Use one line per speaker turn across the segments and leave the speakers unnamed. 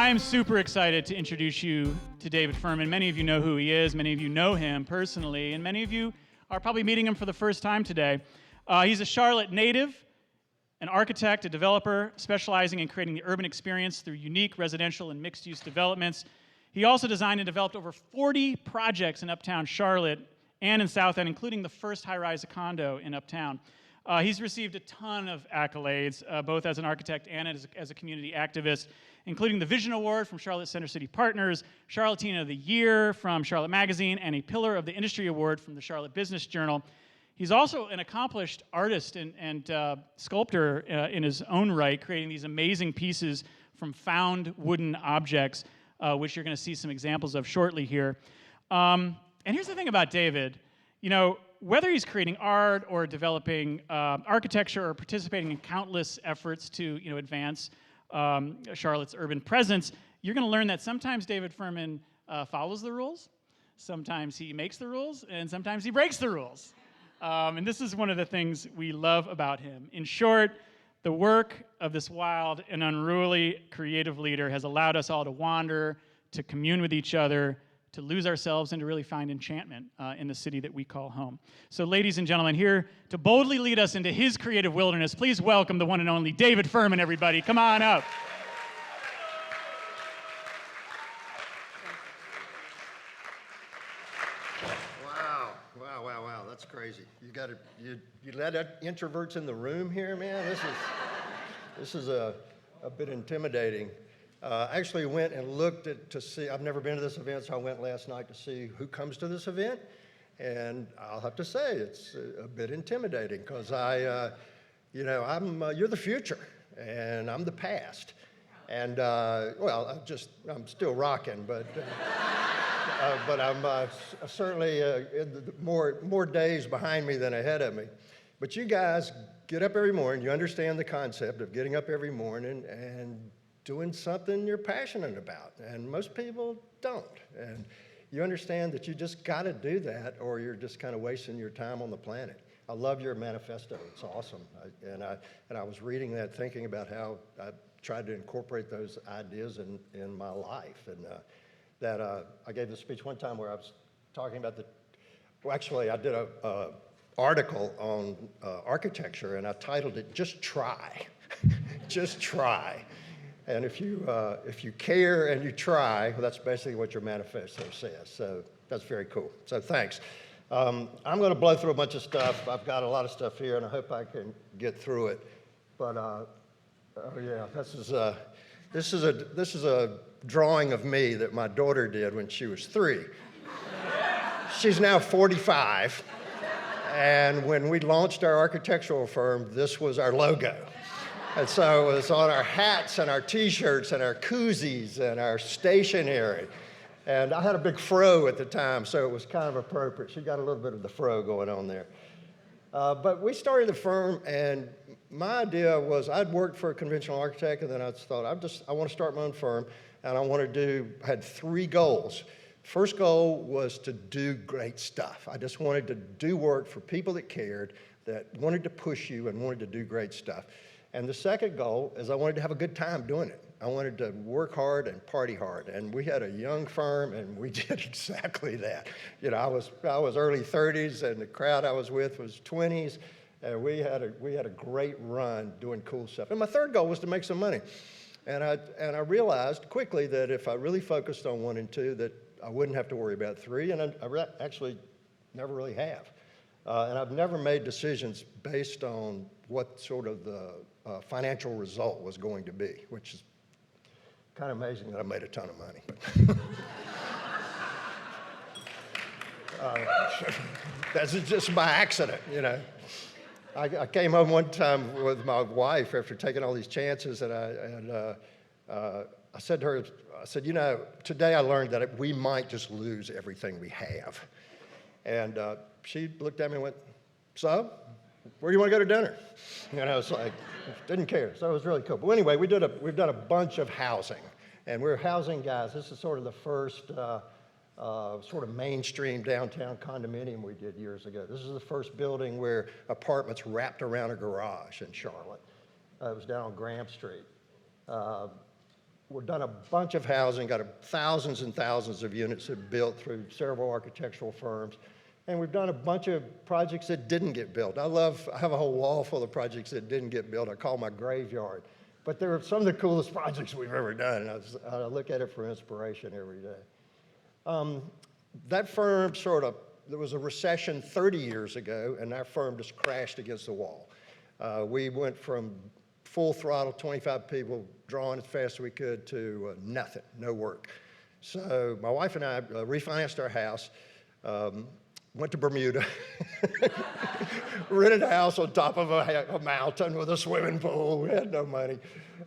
I'm super excited to introduce you to David Furman. Many of you know who he is, many of you know him personally, and many of you are probably meeting him for the first time today. He's a Charlotte native, an architect, a developer, specializing in creating the urban experience through unique residential and mixed-use developments. He also designed and developed over 40 projects in Uptown Charlotte and in South End, including the first high-rise condo in Uptown. He's received a ton of accolades, both as an architect and as a community activist, including the Vision Award from Charlotte Center City Partners, Charlottean of the Year from Charlotte Magazine, and a Pillar of the Industry Award from the Charlotte Business Journal. He's also an accomplished artist and sculptor in his own right, creating these amazing pieces from found wooden objects, which you're going to see some examples of shortly here. And here's the thing about David. You know, whether he's creating art or developing architecture or participating in countless efforts to advance Charlotte's urban presence, you're going to learn that sometimes David Furman follows the rules, sometimes he makes the rules, and sometimes he breaks the rules. And this is one of the things we love about him. In short, the work of this wild and unruly creative leader has allowed us all to wander, to commune with each other, to lose ourselves, and to really find enchantment in the city that we call home. So ladies and gentlemen, here to boldly lead us into his creative wilderness, please welcome the one and only David Furman, everybody. Come on up.
Wow, that's crazy. You let introverts in the room here, man? This is a bit intimidating. I actually went and looked to see, I've never been to this event, so I went last night to see who comes to this event, and I'll have to say it's a bit intimidating because you're the future, and I'm the past. And, I'm still rocking, but I'm certainly more days behind me than ahead of me. But you guys get up every morning, you understand the concept of getting up every morning and doing something you're passionate about, and most people don't. And you understand that you just got to do that, or you're just kind of wasting your time on the planet. I love your manifesto; it's awesome. I was reading that, thinking about how I tried to incorporate those ideas in my life. And I gave this speech one time where I was talking about I did a article on architecture, and I titled it "Just Try," just try. And if you care and you try, well, that's basically what your manifesto says. So that's very cool. So thanks. I'm going to blow through a bunch of stuff. I've got a lot of stuff here, and I hope I can get through it. But this is a drawing of me that my daughter did when she was 3. She's now 45, and when we launched our architectural firm, this was our logo. And so it was on our hats and our T-shirts and our koozies and our stationery. And I had a big fro at the time, so it was kind of appropriate. She got a little bit of the fro going on there. But we started the firm, and my idea was I'd worked for a conventional architect, and then I thought, I want to start my own firm, and I had 3 goals. First goal was to do great stuff. I just wanted to do work for people that cared, that wanted to push you and wanted to do great stuff. And the second goal is I wanted to have a good time doing it. I wanted to work hard and party hard. And we had a young firm, and we did exactly that. I was early 30s, and the crowd I was with was 20s, and we had a great run doing cool stuff. And my third goal was to make some money. And I realized quickly that if I really focused on 1 and 2, that I wouldn't have to worry about 3, and I actually never really have. And I've never made decisions based on what sort of the financial result was going to be, which is kind of amazing that I made a ton of money. That's just by accident, I came home one time with my wife after taking all these chances, and I said to her, today I learned that we might just lose everything we have. And she looked at me and went, so, where do you want to go to dinner? It's like, didn't care. So it was really cool. But anyway, we've done a bunch of housing, and we're housing guys. This is sort of the first sort of mainstream downtown condominium we did years ago. This is the first building where apartments wrapped around a garage in Charlotte. It was down on Graham Street. we've done a bunch of housing, got thousands and thousands of units built through several architectural firms. And we've done a bunch of projects that didn't get built. I have a whole wall full of projects that didn't get built. I call my graveyard. But they're some of the coolest projects we've ever done. And I look at it for inspiration every day. That firm there was a recession 30 years ago, and that firm just crashed against the wall. We went from full throttle, 25 people, drawing as fast as we could, to nothing, no work. So my wife and I refinanced our house, went to Bermuda, rented a house on top of a mountain with a swimming pool. We had no money.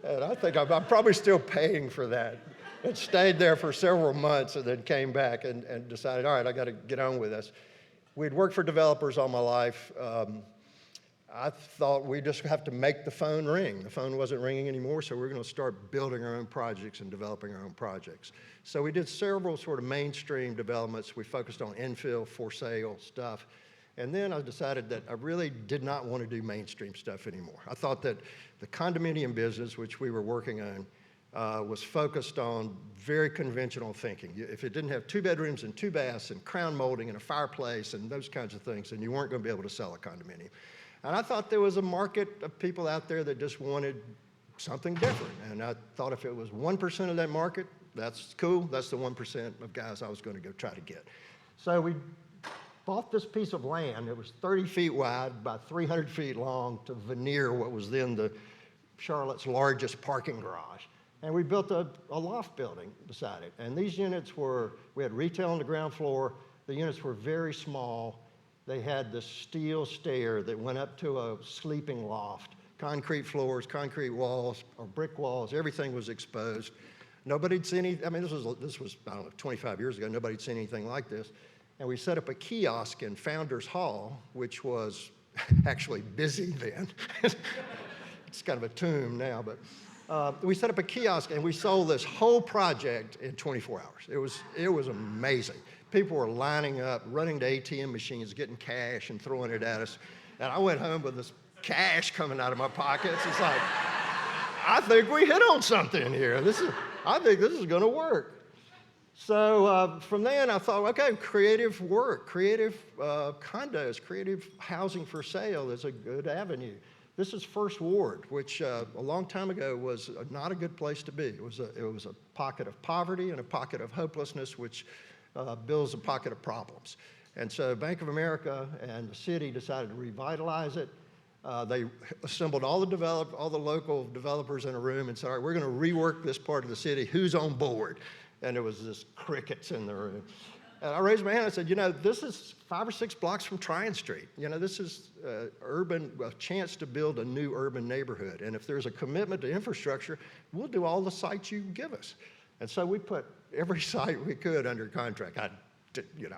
And I think I'm probably still paying for that. And stayed there for several months and then came back and decided, all right, I got to get on with this. We'd worked for developers all my life. I thought we just have to make the phone ring. The phone wasn't ringing anymore, so we're going to start building our own projects and developing our own projects. So we did several sort of mainstream developments. We focused on infill, for sale stuff. And then I decided that I really did not want to do mainstream stuff anymore. I thought that the condominium business, which we were working on, was focused on very conventional thinking. If it didn't have 2 bedrooms and 2 baths and crown molding and a fireplace and those kinds of things, then you weren't going to be able to sell a condominium. And I thought there was a market of people out there that just wanted something different. And I thought if it was 1% of that market, that's cool. That's the 1% of guys I was going to go try to get. So we bought this piece of land. It was 30 feet wide, about 300 feet long, to veneer what was then Charlotte's largest parking garage. And we built a loft building beside it. And these units we had retail on the ground floor. The units were very small. They had this steel stair that went up to a sleeping loft, concrete floors, concrete walls, or brick walls. Everything was exposed. Nobody'd seen any, I mean, this was, I don't know, 25 years ago. Nobody'd seen anything like this. And we set up a kiosk in Founders Hall, which was actually busy then. It's kind of a tomb now, but we set up a kiosk and we sold this whole project in 24 hours. It was amazing. People were lining up, running to ATM machines, getting cash and throwing it at us. And I went home with this cash coming out of my pockets. It's like, I think we hit on something here. I think this is going to work. So from then I thought, okay, creative work, creative condos, creative housing for sale is a good avenue. This is First Ward, which a long time ago was not a good place to be. It was a pocket of poverty and a pocket of hopelessness, which builds a pocket of problems. And so Bank of America and the city decided to revitalize it. They assembled all the local developers in a room and said, all right, we're going to rework this part of the city. Who's on board? And there was just crickets in the room. And I raised my hand and I said, this is 5 or 6 blocks from Tryon Street. This is a chance to build a new urban neighborhood. And if there's a commitment to infrastructure, we'll do all the sites you give us. And so we put every site we could under contract. I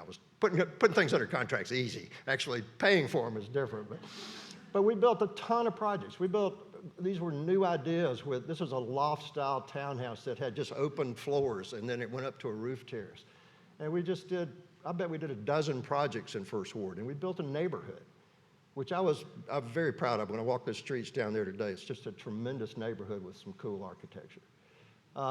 was putting things under contract's easy. Actually, paying for them is different. But we built a ton of projects. These were new ideas. This was a loft-style townhouse that had just open floors, and then it went up to a roof terrace. And I bet we did a dozen projects in First Ward, and we built a neighborhood, which I'm very proud of when I walk the streets down there today. It's just a tremendous neighborhood with some cool architecture.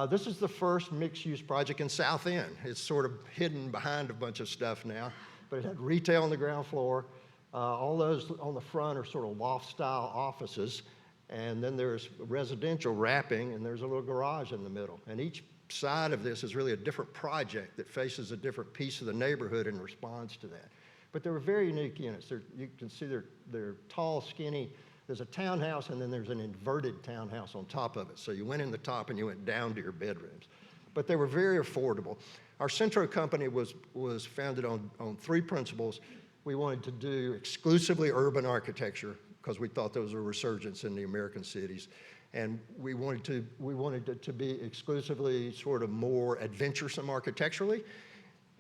This is the first mixed-use project in South End. It's sort of hidden behind a bunch of stuff now, but it had retail on the ground floor. All those on the front are sort of loft-style offices, and then there's residential wrapping, and there's a little garage in the middle. And each side of this is really a different project that faces a different piece of the neighborhood and responds to that. But they were very unique units. You can see they're tall, skinny. There's a townhouse, and then there's an inverted townhouse on top of it. So you went in the top and you went down to your bedrooms. But they were very affordable. Our Centro company was founded on 3 principles. We wanted to do exclusively urban architecture because we thought there was a resurgence in the American cities. And we wanted it to be exclusively sort of more adventuresome architecturally.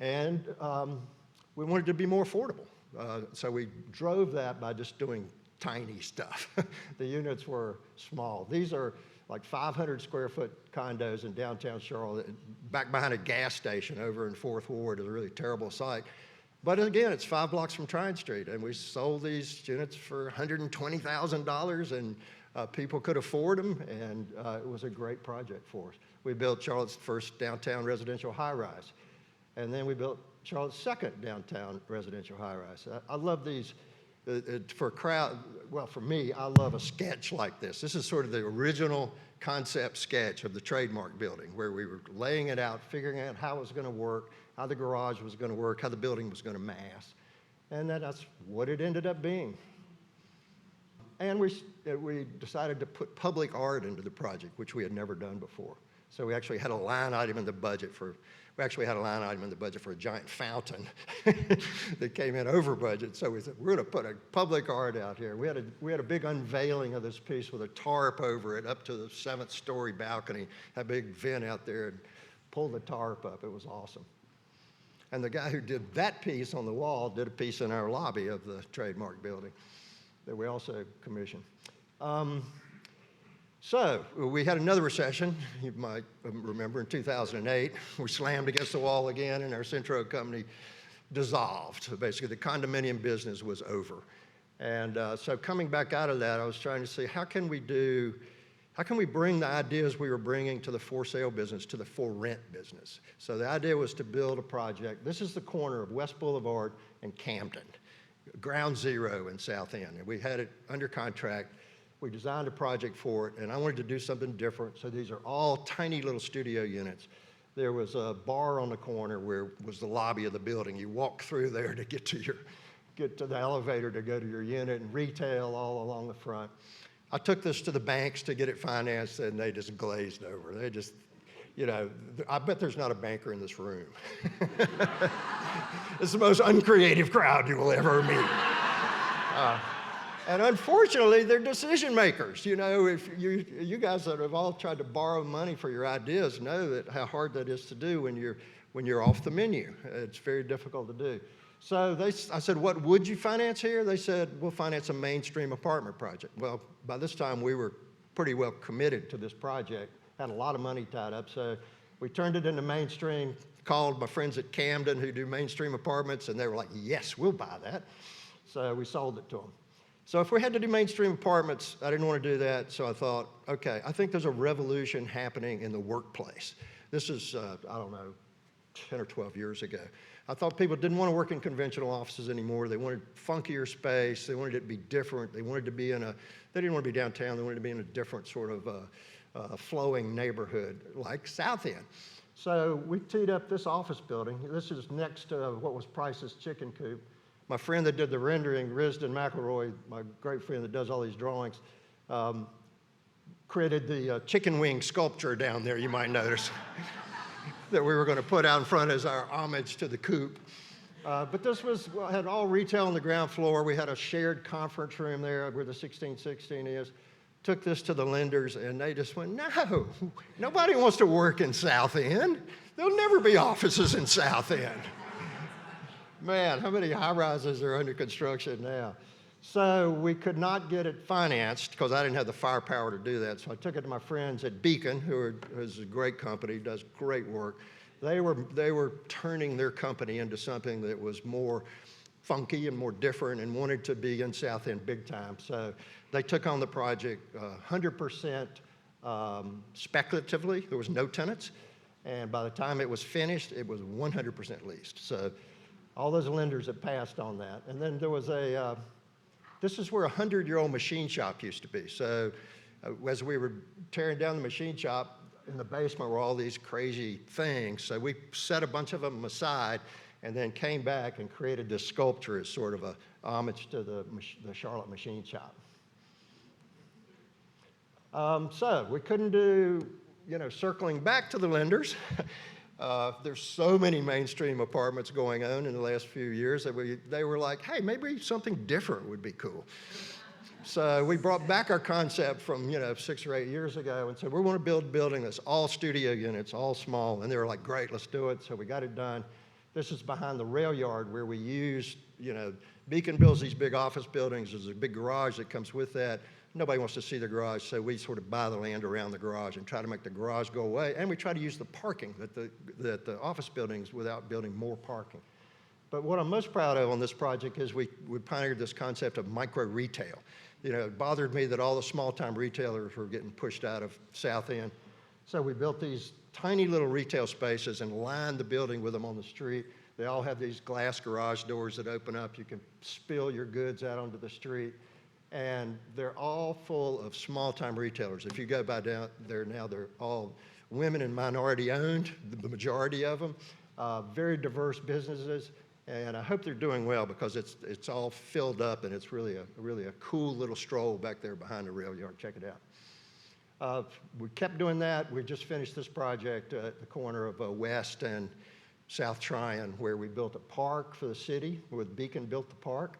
And we wanted it to be more affordable. So we drove that by just doing tiny stuff. The units were small. These are like 500 square foot condos in downtown Charlotte, back behind a gas station over in Fourth Ward. Is a really terrible site. But again, it's 5 blocks from Tryon Street, and we sold these units for $120,000, and People could afford them, and it was a great project for us. We built Charlotte's first downtown residential high-rise, and then we built Charlotte's second downtown residential high-rise. I love these. For a crowd, well, for me, I love a sketch like this. This is sort of the original concept sketch of the Trademark building, where we were laying it out, figuring out how it was going to work, how the garage was going to work, how the building was going to mass. And that's what it ended up being. And we decided to put public art into the project, which we had never done before. So we actually had a line item in the budget for a giant fountain that came in over budget. So we said, we're going to put a public art out here. We had a big unveiling of this piece with a tarp over it up to the 7th-story balcony, a big vent out there, and pulled the tarp up. It was awesome. And the guy who did that piece on the wall did a piece in our lobby of the Trademark building that we also commissioned. So we had another recession, you might remember, in 2008. We slammed against the wall again, and our Centro company dissolved. So basically, the condominium business was over. And so coming back out of that, I was trying to see how can we bring the ideas we were bringing to the for sale business to the for rent business. So the idea was to build a project. This is the corner of West Boulevard and Camden, ground zero in South End. And we had it under contract. We designed a project for it, and I wanted to do something different. So these are all tiny little studio units. There was a bar on the corner where was the lobby of the building. You walk through there to get to the elevator to go to your unit, and retail all along the front. I took this to the banks to get it financed, and they just glazed over. They just, I bet there's not a banker in this room. It's the most uncreative crowd you will ever meet. And unfortunately, they're decision makers. If you guys that have all tried to borrow money for your ideas know how hard that is to do when you're off the menu. It's very difficult to do. So I said, what would you finance here? They said, we'll finance a mainstream apartment project. Well, by this time, we were pretty well committed to this project, had a lot of money tied up. So we turned it into mainstream, called my friends at Camden who do mainstream apartments, and they were like, yes, we'll buy that. So we sold it to them. So if we had to do mainstream apartments, I didn't want to do that. So I thought, okay, I think there's a revolution happening in the workplace. This is, 10 or 12 years ago. I thought people didn't want to work in conventional offices anymore. They wanted funkier space. They wanted it to be different. They didn't want to be downtown. They wanted to be in a different sort of flowing neighborhood like South End. So we teed up this office building. This is next to what was Price's Chicken Coop. My friend that did the rendering, Risden McElroy, my great friend that does all these drawings, created the chicken wing sculpture down there, you might notice, that we were going to put out in front as our homage to the coop. But this had all retail on the ground floor. We had a shared conference room there where the 1616 is. Took this to the lenders, and they just went, no, nobody wants to work in South End. There'll never be offices in South End. Man, how many high-rises are under construction now? So we could not get it financed because I didn't have the firepower to do that. So I took it to my friends at Beacon, who is a great company, does great work. They were turning their company into something that was more funky and more different and wanted to be in South End big time. So they took on the project 100% speculatively. There was no tenants. And by the time it was finished, it was 100% leased. So all those lenders had passed on that. And then there was this is where a 100-year-old machine shop used to be. So as we were tearing down the machine shop, in the basement were all these crazy things. So we set a bunch of them aside and then came back and created this sculpture as sort of a homage to the Charlotte machine shop. So we couldn't do, circling back to the lenders. There's so many mainstream apartments going on in the last few years that they were like, hey, maybe something different would be cool. So we brought back our concept from 6 or 8 years ago and said, we want to build a building that's all studio units, all small. And they were like, great, let's do it. So we got it done. This is behind the rail yard where we used, Beacon builds these big office buildings. There's a big garage that comes with that. Nobody wants to see the garage, so we sort of buy the land around the garage and try to make the garage go away. And we try to use the parking that the office buildings without building more parking. But what I'm most proud of on this project is we pioneered this concept of micro retail. You know, it bothered me that all the small-time retailers were getting pushed out of South End. So we built these tiny little retail spaces and lined the building with them on the street. They all have these glass garage doors that open up. You can spill your goods out onto the street. And they're all full of small-time retailers. If you go by down there now, they're all women and minority-owned, the majority of them. Very diverse businesses. And I hope they're doing well because it's all filled up and it's really a cool little stroll back there behind the rail yard. Check it out. We kept doing that. We just finished this project at the corner of West and South Tryon, where we built a park for the city, where Beacon built the park.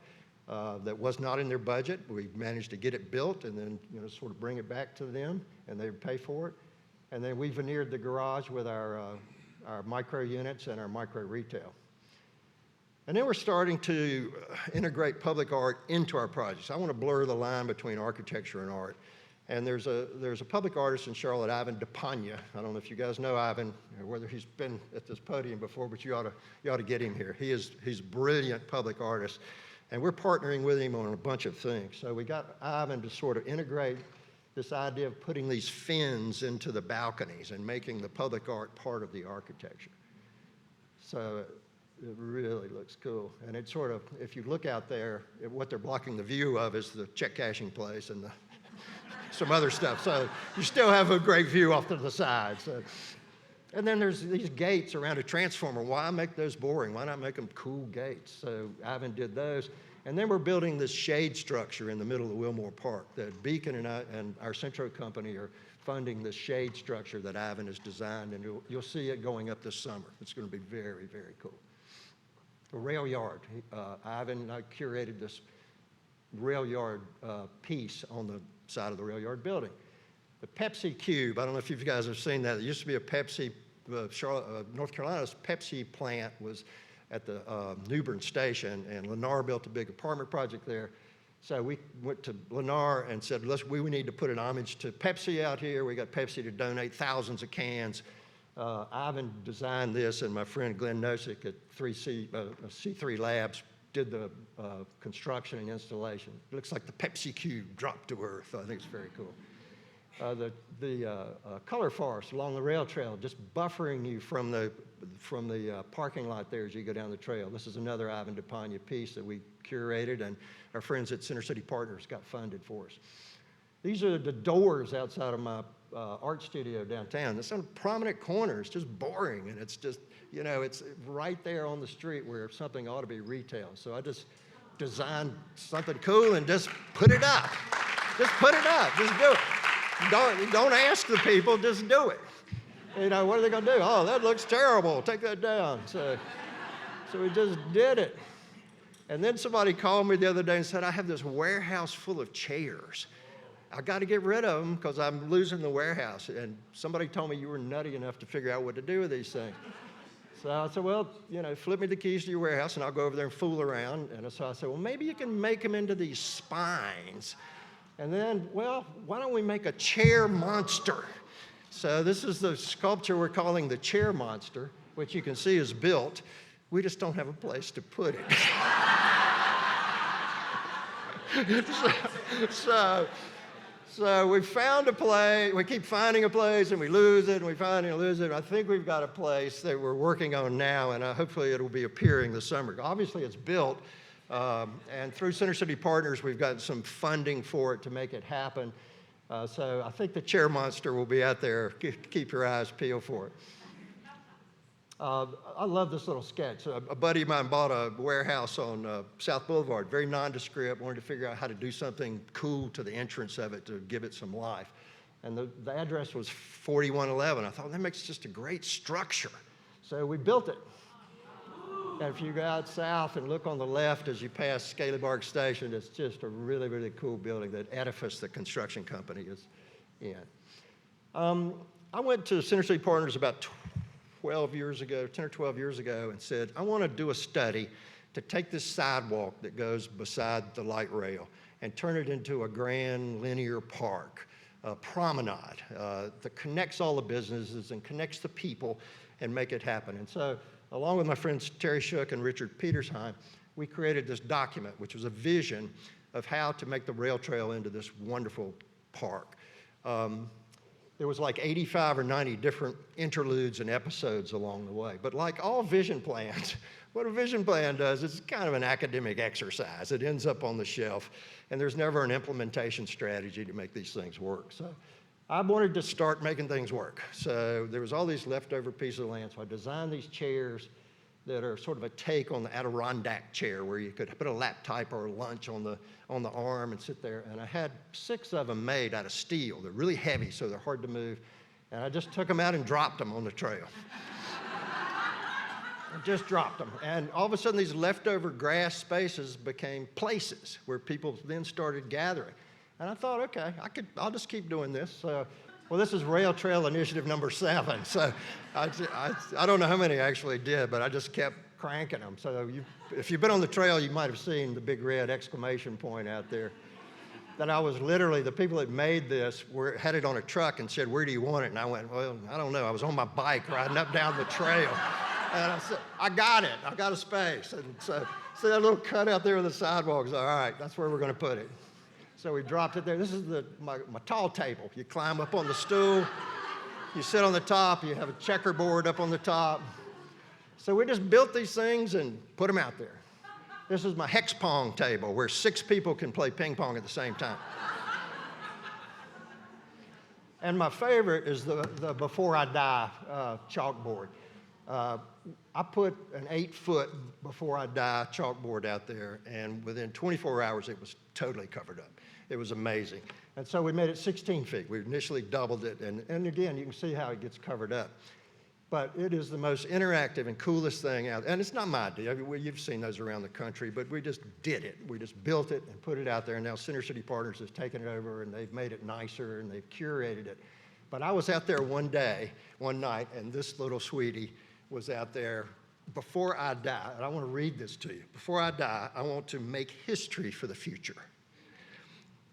That was not in their budget. We managed to get it built and then sort of bring it back to them, and they would pay for it. And then we veneered the garage with our micro units and our micro retail. And then we're starting to integrate public art into our projects. I want to blur the line between architecture and art. And there's a public artist in Charlotte, Ivan DePagna. I don't know if you guys know Ivan, or whether he's been at this podium before, but you ought to get him here. He's a brilliant public artist, and we're partnering with him on a bunch of things. So we got Ivan to sort of integrate this idea of putting these fins into the balconies and making the public art part of the architecture. So it really looks cool. And it sort of, if you look out there, what they're blocking the view of is the check cashing place and some other stuff. So you still have a great view off to the side. So, and then there's these gates around a transformer. Why make those boring? Why not make them cool gates? So Ivan did those. And then we're building this shade structure in the middle of Wilmore Park that Beacon and our Centro company are funding this shade structure that Ivan has designed. And you'll see it going up this summer. It's going to be very, very cool. The rail yard. Ivan and I curated this rail yard piece on the side of the rail yard building. The Pepsi Cube, I don't know if you guys have seen that. It used to be a Pepsi, North Carolina's Pepsi plant was at the Newbern Station, and Lennar built a big apartment project there. So we went to Lennar and said, we need to put an homage to Pepsi out here. We got Pepsi to donate thousands of cans. Ivan designed this, and my friend Glenn Nosek at C3 Labs did the construction and installation. It looks like the Pepsi Cube dropped to earth. I think it's very cool. The color forest along the rail trail, just buffering you from the parking lot there as you go down the trail. This is another Ivan DePagna piece that we curated, and our friends at Center City Partners got funded for us. These are the doors outside of my art studio downtown. It's on prominent corners, just boring, and it's just, it's right there on the street where something ought to be retail. So I just designed something cool and just put it up. Just put it up. Just do it. Don't ask the people, just do it. What are they going to do? Oh, that looks terrible. Take that down. So we just did it. And then somebody called me the other day and said, I have this warehouse full of chairs. I got to get rid of them because I'm losing the warehouse. And somebody told me you were nutty enough to figure out what to do with these things. So I said, well, flip me the keys to your warehouse and I'll go over there and fool around. And so I said, well, maybe you can make them into these spines. And then, well, why don't we make a chair monster? So this is the sculpture we're calling the chair monster, which you can see is built. We just don't have a place to put it. So we found a place, we keep finding a place and we lose it and we find it and lose it. I think we've got a place that we're working on now, and hopefully it'll be appearing this summer. Obviously it's built, and through Center City Partners we've gotten some funding for it to make it happen. So I think the chair monster will be out there. Keep your eyes peeled for it. I love this little sketch. A buddy of mine bought a warehouse on South Boulevard, very nondescript, wanted to figure out how to do something cool to the entrance of it to give it some life. And the address was 4111. I thought, that makes just a great structure. So we built it. And if you go out south and look on the left as you pass Scaleybarg Station, it's just a really, really cool building that Edifice, the construction company, is in. I went to Center City Partners about 10 or 12 years ago, and said, I want to do a study to take this sidewalk that goes beside the light rail and turn it into a grand linear park, a promenade that connects all the businesses and connects the people and make it happen. And so along with my friends Terry Shook and Richard Petersheim, we created this document, which was a vision of how to make the rail trail into this wonderful park. There was like 85 or 90 different interludes and episodes along the way. But like all vision plans, what a vision plan does is kind of an academic exercise. It ends up on the shelf, and there's never an implementation strategy to make these things work. So I wanted to start making things work. So there was all these leftover pieces of land, so I designed these chairs that are sort of a take on the Adirondack chair, where you could put a lap type or a lunch on the arm and sit there. And I had 6 of them made out of steel. They're really heavy, so they're hard to move. And I just took them out and dropped them on the trail. I just dropped them. And all of a sudden, these leftover grass spaces became places where people then started gathering. And I thought, okay, I'll just keep doing this. Well, this is Rail Trail Initiative number 7. So I don't know how many I actually did, but I just kept cranking them. So if you've been on the trail, you might have seen the big red exclamation point out there. That I was literally, the people that made this had it on a truck and said, "Where do you want it?" And I went, "Well, I don't know." I was on my bike riding up down the trail. And I said, "I got it. I got a space." And so that little cut out there on the sidewalk, I was like, all right, that's where we're going to put it. So we dropped it there. This is my tall table. You climb up on the stool, you sit on the top, you have a checkerboard up on the top. So we just built these things and put them out there. This is my hex pong table, where 6 people can play ping pong at the same time. And my favorite is the Before I Die chalkboard. I put an 8-foot Before I Die chalkboard out there, and within 24 hours, it was totally covered up. It was amazing. And so we made it 16 feet. We initially doubled it, and again, you can see how it gets covered up. But it is the most interactive and coolest thing out there. And it's not my idea. I mean, you've seen those around the country, but we just did it. We just built it and put it out there, and now Center City Partners has taken it over, and they've made it nicer, and they've curated it. But I was out there one night, and this little sweetie was out there. Before I die, and I want to read this to you. Before I die, I want to make history for the future.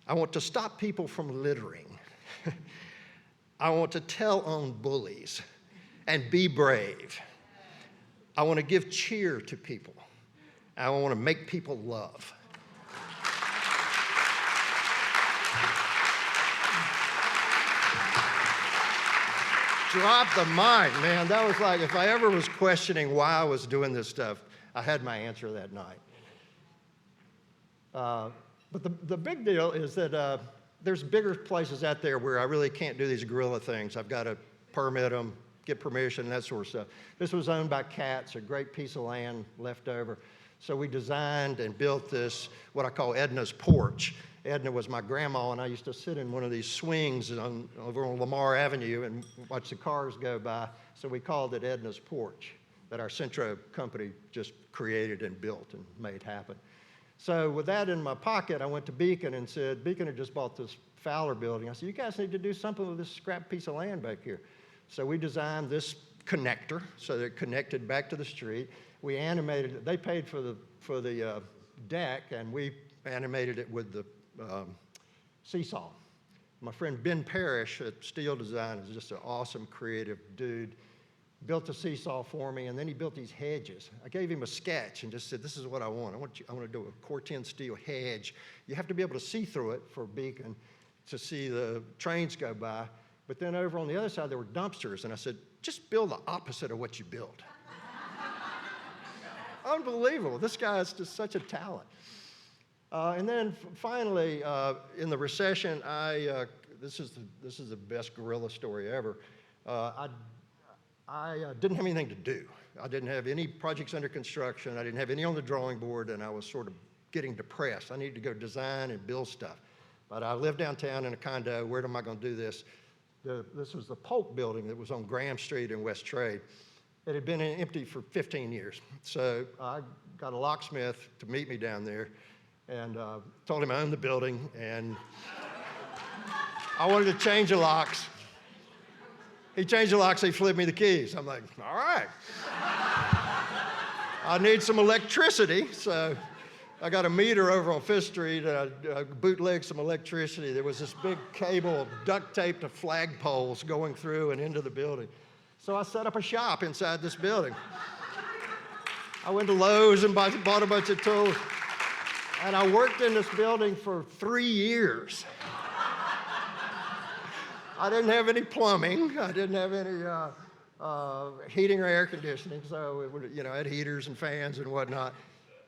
I want to stop people from littering. I want to tell on bullies and be brave. I want to give cheer to people. I want to make people love. Drop the mic, man. That was like, if I ever was questioning why I was doing this stuff, I had my answer that night. But the big deal is that there's bigger places out there where I really can't do these guerrilla things. I've got to permit them, get permission, that sort of stuff. This was owned by Katz, a great piece of land left over. So we designed and built this, what I call Edna's porch. Edna was my grandma, and I used to sit in one of these swings over on Lamar Avenue and watch the cars go by. So we called it Edna's porch, that our Centro company just created and built and made happen. So with that in my pocket, I went to Beacon and said, Beacon had just bought this Fowler building. I said, you guys need to do something with this scrap piece of land back here. So we designed this connector so that it connected back to the street. We animated it. They paid for the deck, and we animated it with the seesaw. My friend Ben Parrish at Steel Design is just an awesome, creative dude. Built a seesaw for me, and then he built these hedges. I gave him a sketch and just said, this is what I want. I want to do a Corten steel hedge. You have to be able to see through it for Beacon to see the trains go by. But then over on the other side, there were dumpsters, and I said, just build the opposite of what you built. Unbelievable. This guy is just such a talent. And then finally, in the recession, this is the best guerrilla story ever. I didn't have anything to do. I didn't have any projects under construction. I didn't have any on the drawing board, and I was sort of getting depressed. I needed to go design and build stuff. But I lived downtown in a condo. Where am I going to do this? This was the Polk building that was on Graham Street in West Trade. It had been empty for 15 years. So I got a locksmith to meet me down there and told him I owned the building, and I wanted to change the locks. He changed the locks, he flipped me the keys. I'm like, all right. I need some electricity, so I got a meter over on Fifth Street, and I bootlegged some electricity. There was this big cable duct taped to flagpoles going through and into the building. So I set up a shop inside this building. I went to Lowe's and bought a bunch of tools. And I worked in this building for 3 years. I didn't have any plumbing. I didn't have any heating or air conditioning, so it would, I had heaters and fans and whatnot.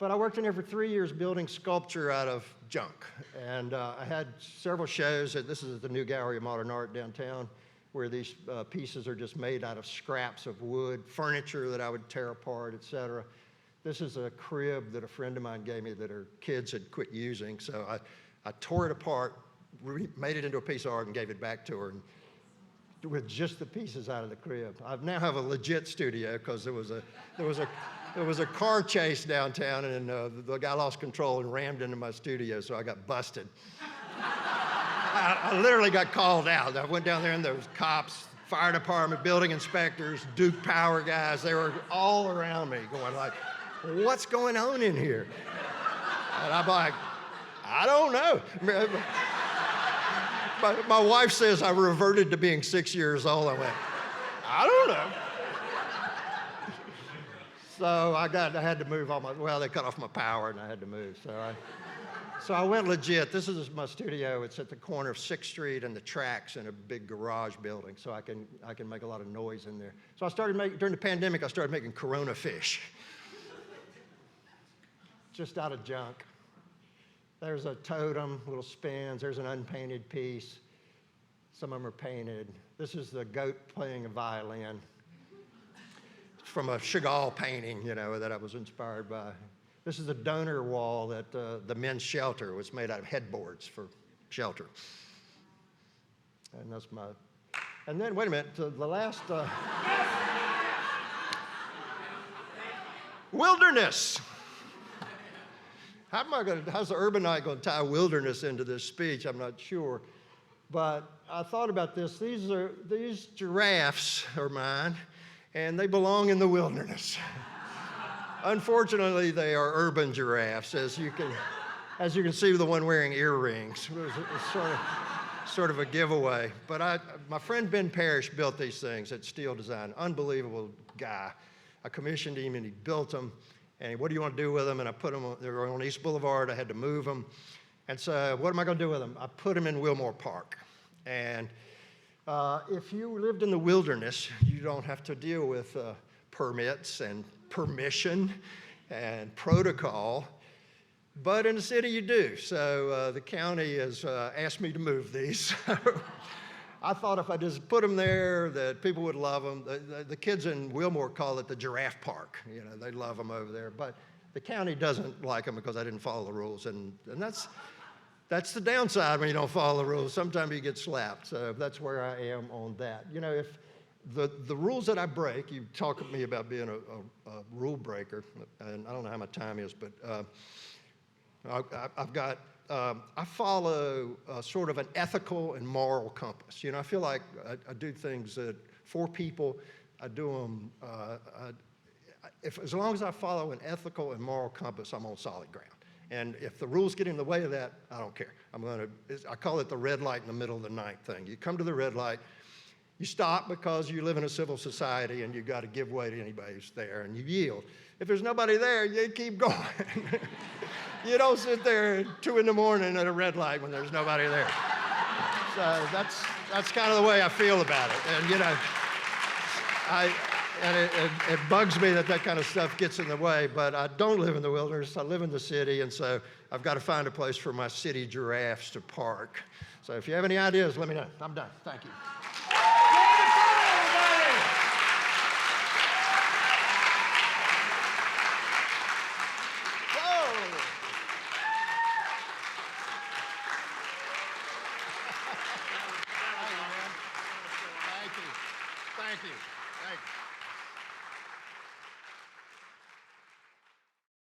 But I worked in there for 3 years building sculpture out of junk. And I had several shows. This is at the New Gallery of Modern Art downtown, where these pieces are just made out of scraps of wood, furniture that I would tear apart, et cetera. This is a crib that a friend of mine gave me that her kids had quit using. So I tore it apart, made it into a piece of art and gave it back to her, and with just the pieces out of the crib. I now have a legit studio because there was a car chase downtown, and the guy lost control and rammed into my studio, so I got busted. I literally got called out. I went down there and there was cops, fire department, building inspectors, Duke Power guys. They were all around me going like, what's going on in here? And I'm like, I don't know. My wife says I reverted to being 6 years old. I went, I don't know. So I had to move they cut off my power and I had to move. So I went legit. This is my studio. It's at the corner of 6th Street and the tracks in a big garage building, so I can make a lot of noise in there. So during the pandemic, I started making Corona fish. Just out of junk. There's a totem, little spins. There's an unpainted piece. Some of them are painted. This is the goat playing a violin. It's from a Chagall painting, that I was inspired by. This is the donor wall at the men's shelter. It was made out of headboards for shelter. And that's and then, wait a minute, the last, wilderness. How's the urbanite going to tie wilderness into this speech? I'm not sure. But I thought about this. These giraffes are mine, and they belong in the wilderness. Unfortunately, they are urban giraffes, as you can see, the one wearing earrings. It's sort of a giveaway. But my friend Ben Parrish built these things at Steel Design. Unbelievable guy. I commissioned him, and he built them. And what do you want to do with them? And I put them, they were on East Boulevard. I had to move them. And so what am I going to do with them? I put them in Wilmore Park. And if you lived in the wilderness, you don't have to deal with permits and permission and protocol. But in the city, you do. So the county has asked me to move these. I thought if I just put them there, that people would love them. The kids in Wilmore call it the giraffe park. They love them over there. But the county doesn't like them because I didn't follow the rules. And that's the downside when you don't follow the rules. Sometimes you get slapped. So that's where I am on that. If the rules that I break, you talk to me about being a rule breaker, and I don't know how my time is, but I follow sort of an ethical and moral compass. I feel like I do things that for people, I do them, as long as I follow an ethical and moral compass, I'm on solid ground. And if the rules get in the way of that, I don't care. I call it the red light in the middle of the night thing. You come to the red light, you stop because you live in a civil society and you've got to give way to anybody who's there, and you yield. If there's nobody there, you keep going. You don't sit there at 2 in the morning at a red light when there's nobody there. So that's kind of the way I feel about it. And it bugs me that kind of stuff gets in the way, but I don't live in the wilderness. I live in the city, and so I've got to find a place for my city giraffes to park. So if you have any ideas, let me know. I'm done. Thank you. Thank you.